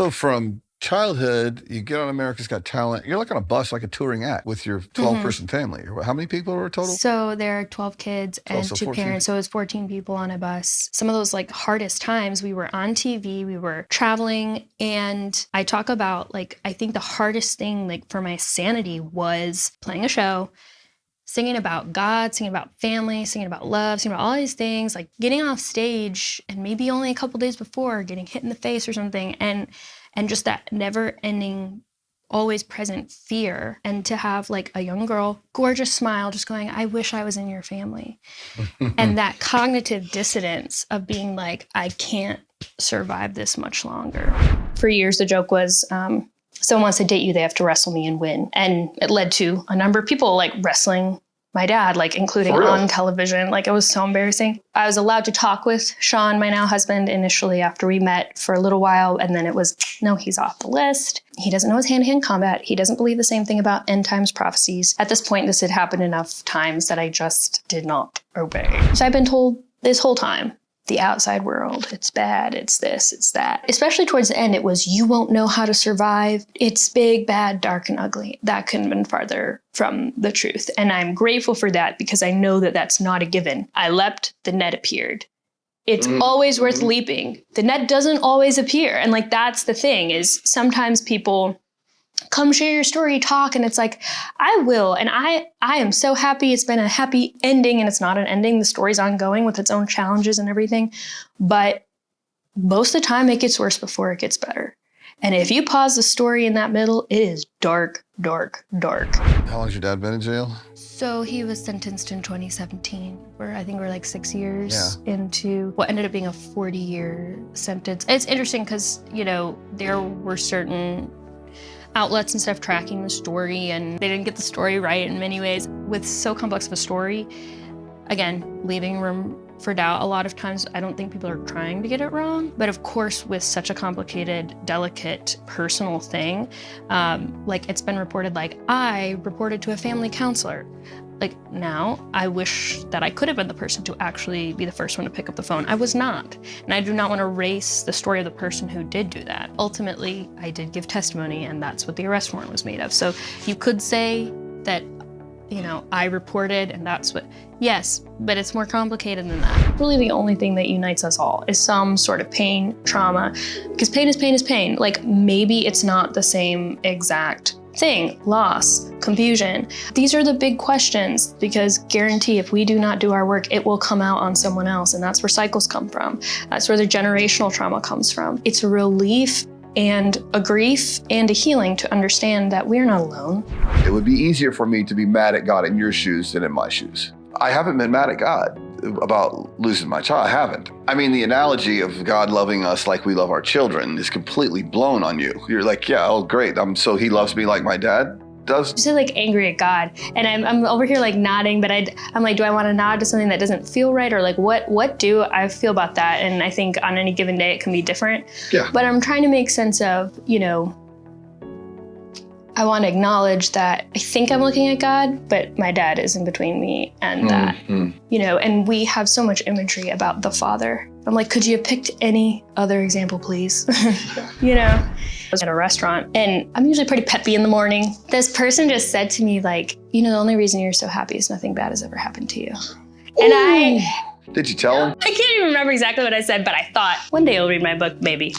So from childhood, you get on America's Got Talent. You're like on a bus, like a touring act with your 12-person family. How many people were total? So there are 12 kids 12, and so 2 14. parents. So it was 14 people on a bus. Some of those like hardest times, we were on TV, we were traveling. And I talk about like, I think the hardest thing like for my sanity was playing a show, singing about God, singing about family, singing about love, singing about all these things, like getting off stage and maybe only a couple days before getting hit in the face or something. And just that never ending, always present fear. And to have like a young girl, gorgeous smile, just going, I wish I was in your family. And that cognitive dissonance of being like, I can't survive this much longer. For years, the joke was, someone wants to date you, they have to wrestle me and win. And it led to a number of people like wrestling my dad, like including on television. Like it was so embarrassing. I was allowed to talk with Sean, my now husband, initially after we met for a little while. And then it was, no, he's off the list. He doesn't know his hand-to-hand combat. He doesn't believe the same thing about end times prophecies. At this point, this had happened enough times that I just did not obey. So I've been told this whole time, the outside world, it's bad, it's this, it's that. Especially towards the end, it was, you won't know how to survive. It's big, bad, dark, and ugly. That couldn't have been farther from the truth. And I'm grateful for that because I know that that's not a given. I leapt, the net appeared. It's always worth leaping. The net doesn't always appear. And like, that's the thing is sometimes people come share your story, talk, and it's like, I will. And I am so happy. It's been a happy ending, and it's not an ending. The story's ongoing with its own challenges and everything. But most of the time it gets worse before it gets better. And if you pause the story in that middle, it is dark, dark, dark. How long has your dad been in jail? So he was sentenced in 2017, where I think we're like 6 years into what ended up being a 40-year sentence. It's interesting because, you know, there were certain outlets and stuff tracking the story, and they didn't get the story right in many ways. With so complex of a story, again, leaving room for doubt. A lot of times, I don't think people are trying to get it wrong, but of course, with such a complicated, delicate, personal thing, like it's been reported, like I reported to a family counselor. Like now, I wish that I could have been the person to actually be the first one to pick up the phone. I was not. And I do not want to erase the story of the person who did do that. Ultimately, I did give testimony, and that's what the arrest warrant was made of. So you could say that, you know, I reported and that's what, yes, but it's more complicated than that. Really the only thing that unites us all is some sort of pain, trauma, because pain is pain is pain. Like maybe it's not the same exact thing, loss, confusion. These are the big questions because guarantee if we do not do our work, it will come out on someone else. And that's where cycles come from. That's where the generational trauma comes from. It's a relief and a grief and a healing to understand that we're not alone. It would be easier for me to be mad at God in your shoes than in my shoes. I haven't been mad at God about losing my child. I haven't. I mean, the analogy of God loving us like we love our children is completely blown on you. You're like, yeah, oh, great. So he loves me like my dad does? I'm just like angry at God. And I'm over here like nodding, but I'm like, do I want to nod to something that doesn't feel right? Or like, what do I feel about that? And I think on any given day, it can be different. Yeah. But I'm trying to make sense of, you know, I want to acknowledge that I think I'm looking at God, but my dad is in between me and that, you know, and we have so much imagery about the Father. I'm like, could you have picked any other example, please? You know, I was at a restaurant and I'm usually pretty peppy in the morning. This person just said to me like, you know, the only reason you're so happy is nothing bad has ever happened to you. And Did you tell him? I can't even remember exactly what I said, but I thought one day you'll read my book, maybe.